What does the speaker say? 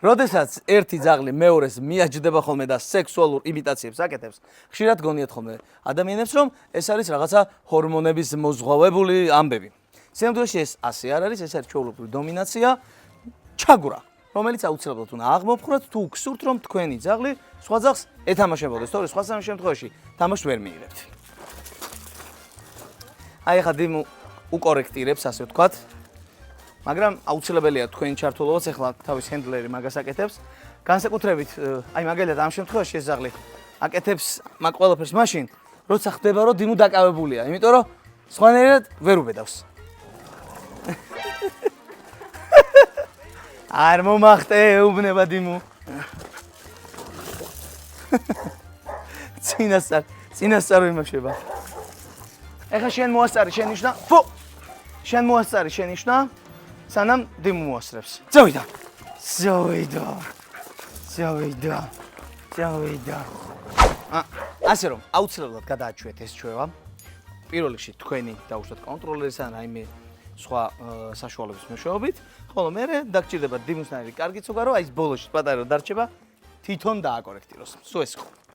როდესაც ერთი ძაღლი მეორეს მიაჯდება ხოლმე და სექსუალურ იმიტაციებს აკეთებს, ხშირად გონიათ ხოლმე ადამიანებს, რომ ეს არის რაღაცა ჰორმონების მოზღვავებული ამბები. სინამდვილეში ეს ასე არ არის, ეს არის ჩვეულებრივი დომინაცია, ჩაგვრა, რომელიც აუცილებლად უნდა აღმოფხვრათ, თუ გსურთ, რომ თქვენი ძაღლი სხვა ძაღლს ეთამაშებოდეს, თორე სხვა შემთხვევაში თამაშს ვერ მიიღებთ. აი ახლა დიმუ უკორექტირებს, ასე ვთქვათ. მაგრამ აუცილებელია თქვენი ჩართულობაც, ახლა თავის ჰენდლერი მაგას აკეთებს. განსაკუთრებით, აი მაგალითად ამ შემთხვევაში ეს ძაღლი აკეთებს მაგ ყველაფერს მაშინ, როცა ხდება რომ დიმუ დაკავებულია, იმიტომ რომ სხვანაირად ვერ უბედავს. არ მომახტე, ეუბნება დიმუ. წინასწარ ვიმოშება. ეხლა შენ მოასწარი, შენ ნიშნა. ფუ! შენ მოასწარი, შენ ნიშნა. სანამ დიმუ მოასწრებს. წავიდა. ასე რომ აუცილებლად გადააჩვიეთ ეს ჩვევა. პირველ რიგში თქვენი დაუშვათ კონტროლერის ან რაიმე სხვა საშუალების მეშვეობით, ხოლო მერე დაგჭირდება დიმუსნაირი კარგი ცუგა, რომ აი ეს ბოლოში პატარა დარჩება თვითონ დააკორექტიროს. სულ ეს ხო.